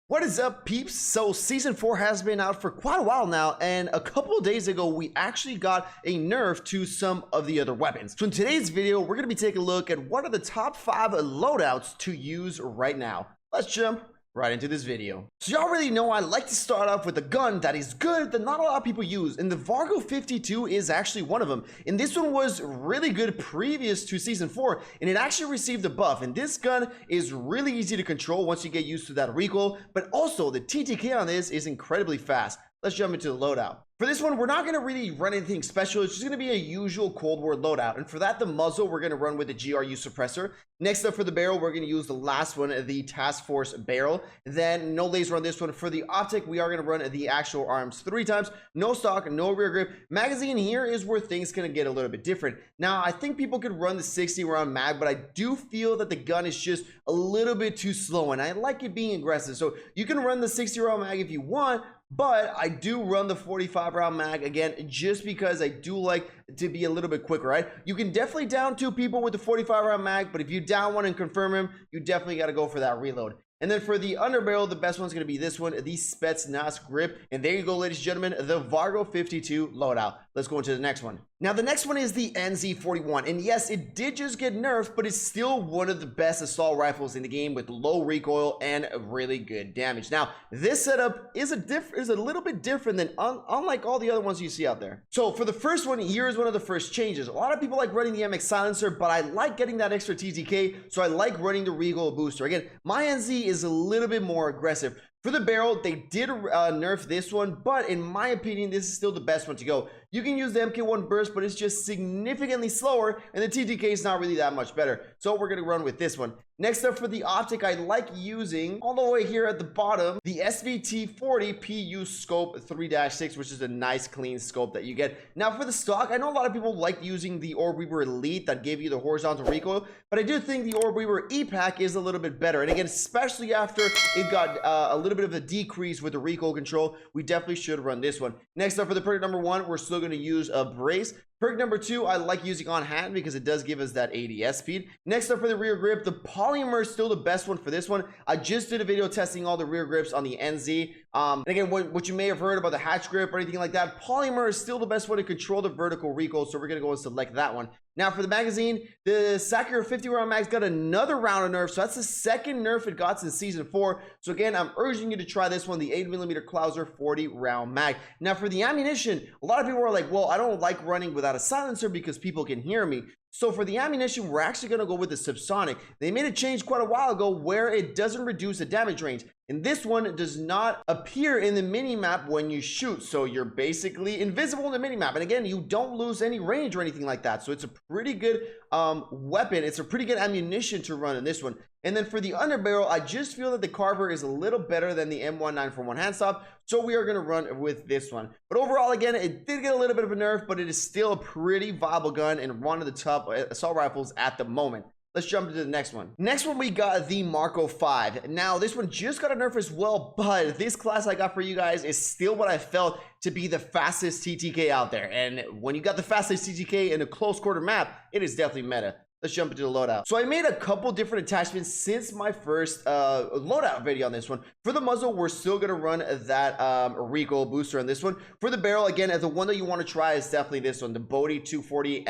What is up, peeps? So season 4 has been out for quite a while now, and a couple of days ago we actually got a nerf to some of the other weapons. So in today's video we're going to be taking a look at what are the top 5 loadouts to use right now. Let's jump right into this video. So y'all already know I like to start off with a gun that is good that not a lot of people use, and the Vargo 52 is actually one of them. And this one was really good previous to season 4, and it actually received a buff. And this gun is really easy to control once you get used to that recoil, but also the TTK on this is incredibly fast. Let's jump into the loadout. For this one, we're not going to really run anything special. It's just going to be a usual Cold War loadout. And for that, the muzzle, we're going to run with the GRU suppressor. Next up for the barrel, we're going to use the last one, the Task Force barrel. Then no laser on this one. For the optic, we are going to run the actual arms 3 times. No stock, no rear grip. Magazine here is where things going to get a little bit different. Now, I think people could run the 60 round mag, but I do feel that the gun is just a little bit too slow, and I like it being aggressive. So you can run the 60 round mag if you want, but I do run the 45 round mag again just because I do like to be a little bit quicker, right? You can definitely down 2 people with the 45 round mag, but if you down one and confirm him, you definitely got to go for that reload. And then for the underbarrel, the best one's going to be this one, the Spetsnaz grip. And there you go, ladies and gentlemen, the Vargo 52 loadout. Let's go into the next one. Now, the next one is the NZ41. And yes, it did just get nerfed, but it's still one of the best assault rifles in the game with low recoil and really good damage. Now, this setup is a little bit different than unlike all the other ones you see out there. So for the first one, here's one of the first changes. A lot of people like running the MX silencer, but I like getting that extra TTK, so I like running the recoil booster. Again, my NZ is a little bit more aggressive. For the barrel, they did nerf this one, but in my opinion, this is still the best one to go. You can use the MK1 burst, but it's just significantly slower, and the TTK is not really that much better. So we're going to run with this one. Next up for the optic, I like using, all the way here at the bottom, the SVT40 PU scope 3-6, which is a nice clean scope that you get. Now for the stock, I know a lot of people like using the Orb Weaver Elite that gave you the horizontal recoil, but I do think the Orb Weaver E-Pack is a little bit better. And again, especially after it got a little bit of a decrease with the recoil control, we definitely should run this one. Next up for the perk number 1, we're still going to use a brace. Perk number 2, I like using on hand because it does give us that ADS speed. Next up for the rear grip, the polymer is still the best one for this one. I just did a video testing all the rear grips on the NZ. And again, what you may have heard about the hatch grip or anything like that, polymer is still the best way to control the vertical recoil, so we're going to go and select that one. Now for the magazine, the Sakura 50 round mag's got another round of nerf, so that's the second nerf it got since season 4. So again, I'm urging you to try this one, the 8mm Clouser 40 round mag. Now for the ammunition, a lot of people are like, well, I don't like running without a silencer because people can hear me. So for the ammunition, we're actually going to go with the subsonic. They made a change quite a while ago where it doesn't reduce the damage range. And this one does not appear in the mini-map when you shoot. So you're basically invisible in the mini-map. And again, you don't lose any range or anything like that. So it's a pretty good weapon. It's a pretty good ammunition to run in this one. And then for the underbarrel, I just feel that the Carver is a little better than the M1941 handstop. So we are going to run with this one. But overall, again, it did get a little bit of a nerf, but it is still a pretty viable gun and one of the top assault rifles at the moment. Let's jump into the next one. Next one, we got the Marco 5. Now, this one just got a nerf as well, but this class I got for you guys is still what I felt to be the fastest TTK out there. And when you got the fastest TTK in a close quarter map, it is definitely meta. Let's jump into the loadout. So I made a couple different attachments since my first loadout video on this one. For the muzzle, we're still going to run that recoil booster on this one. For the barrel, again, the one that you want to try is definitely this one, the Bodhi 240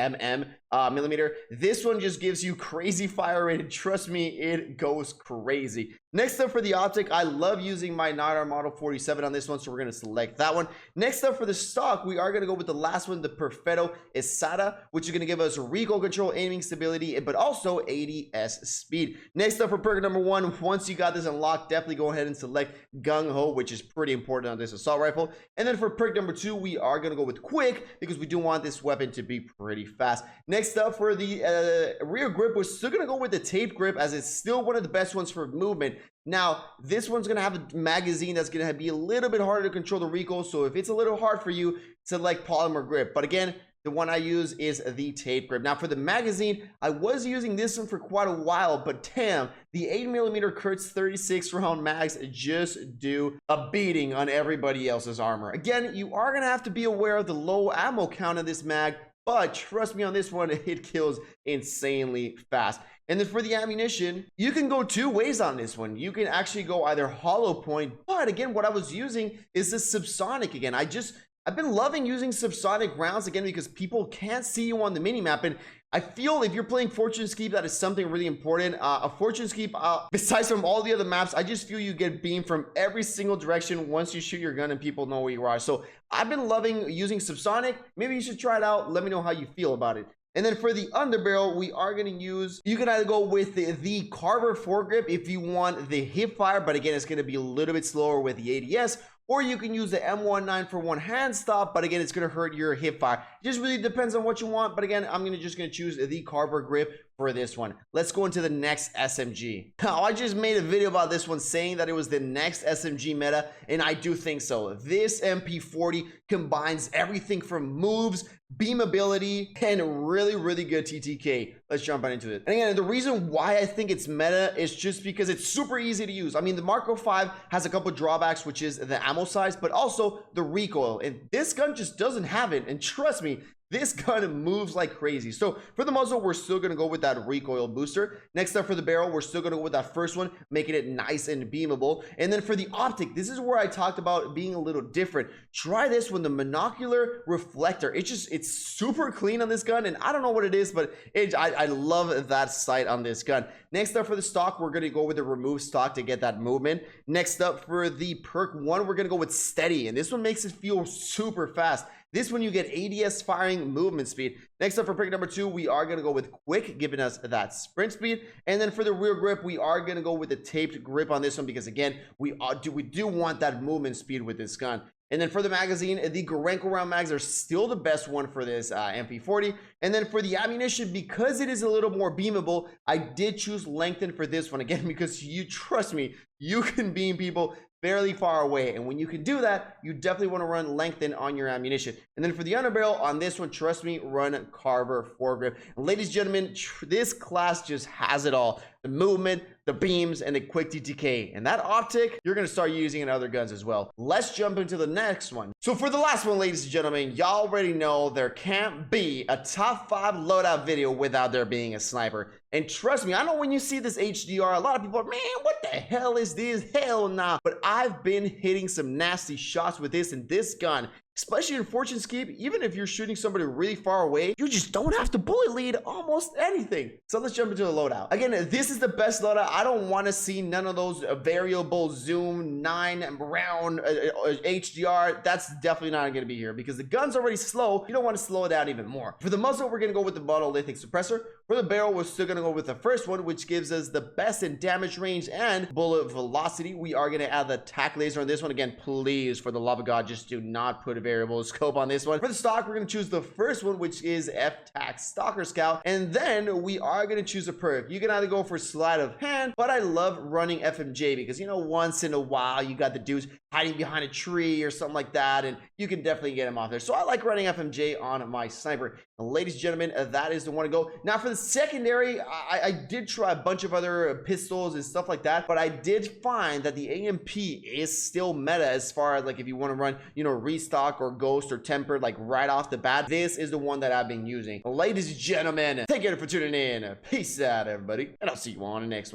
millimeter. This one just gives you crazy fire rate, and trust me, it goes crazy. Next up for the optic, I love using my Nidar Model 47 on this one, so we're going to select that one. Next up for the stock, we are going to go with the last one, the Perfetto Esada, which is going to give us recoil control, aiming stability, but also ADS speed. Next up for perk number 1, once you got this unlocked, definitely go ahead and select Gung Ho, which is pretty important on this assault rifle. And then for perk number 2, we are going to go with Quick because we do want this weapon to be pretty fast. Next up for the rear grip, we're still going to go with the tape grip as it's still one of the best ones for movement. Now, this one's going to have a magazine that's going to be a little bit harder to control the recoil, so if it's a little hard for you, select polymer grip. But again, the one I use is the tape grip. Now for the magazine, I was using this one for quite a while, but damn, the 8mm Kurtz 36 round mags just do a beating on everybody else's armor. Again, you are going to have to be aware of the low ammo count of this mag, but trust me on this one, it kills insanely fast. And then for the ammunition, you can go two ways on this one. You can actually go either hollow point, but again, what I was using is the subsonic again. I've been loving using subsonic rounds again because people can't see you on the minimap, and I feel if you're playing Fortune's Keep, that is something really important. A Fortune's Keep, besides from all the other maps, I just feel you get beamed from every single direction once you shoot your gun and people know where you are. So I've been loving using subsonic. Maybe you should try it out. Let me know how you feel about it. And then for the underbarrel, we are going to use, you can either go with the Carver foregrip if you want the hip fire, but again, it's going to be a little bit slower with the ADS, or you can use the M19 for one hand stop, but again, it's going to hurt your hip fire. It just really depends on what you want, but again, I'm just going to choose the Carver grip for this one. Let's go into the next SMG. Now, I just made a video about this one saying that it was the next SMG meta, and I do think so. This MP40 combines everything from moves, beam ability, and really good TTK. Let's jump right into it. And again, the reason why I think it's meta is just because it's super easy to use. I mean, the Marco 5 has a couple drawbacks, which is the ammo size, but also the recoil, and this gun just doesn't have it. And trust me, this gun moves like crazy. So for the muzzle, we're still going to go with that recoil booster. Next up for the barrel, we're still going to go with that first one, making it nice and beamable. And then for the optic, this is where I talked about being a little different. Try this with the monocular reflector. It's super clean on this gun, and I don't know what it is, but I love that sight on this gun. Next up for the stock, we're going to go with the remove stock to get that movement. Next up for the perk 1, we're going to go with steady, and this one makes it feel super fast. This one you get ADS firing movement speed. Next up for pick number 2, we are going to go with quick, giving us that sprint speed. And then for the rear grip, we are going to go with the taped grip on this one because again, we do want that movement speed with this gun. And then for the magazine, the Gorenko round mags are still the best one for this MP40. And then for the ammunition, because it is a little more beamable, I did choose lengthen for this one again because you trust me, you can beam people fairly far away, and when you can do that, you definitely want to run lengthen on your ammunition. And then for the underbarrel on this one, trust me, run Carver foregrip. And ladies and gentlemen, this class just has it all: the movement, the beams, and the quick TTK. And that optic, you're going to start using in other guns as well. Let's jump into the next one. So for the last one, ladies and gentlemen, y'all already know there can't be a top 5 loadout video without there being a sniper. And trust me, I know when you see this HDR, a lot of people are, man, what the hell is this? Hell nah. But I've been hitting some nasty shots with this, and this gun, especially in Fortune's Keep, even if you're shooting somebody really far away, you just don't have to bullet lead almost anything. So let's jump into the loadout. Again, this is the best loadout. I don't want to see none of those variable zoom 9 round HDR. That's definitely not going to be here because the gun's already slow. You don't want to slow it down even more. For the muzzle, we're going to go with the monolithic suppressor. For the barrel, we're still going to go with the first one, which gives us the best in damage range and bullet velocity. We are going to add the tack laser on this one. Again, please, for the love of God, just do not put a variable scope on this one. For the stock, we're going to choose the first one, which is F-Tac Stalker Scout. And then we are going to choose a perk. You can either go for sleight of hand, but I love running FMJ because, you know, once in a while, you got the dudes hiding behind a tree or something like that, and you can definitely get them off there. So I like running FMJ on my sniper. And ladies and gentlemen, that is the one to go. Now for the secondary, I did try a bunch of other pistols and stuff like that, but I did find that the AMP is still meta as far as like if you want to run, you know, restock or ghost or tempered like right off the bat. This is the one that I've been using. Ladies and gentlemen, thank you for tuning in. Peace out, everybody, and I'll see you on the next one.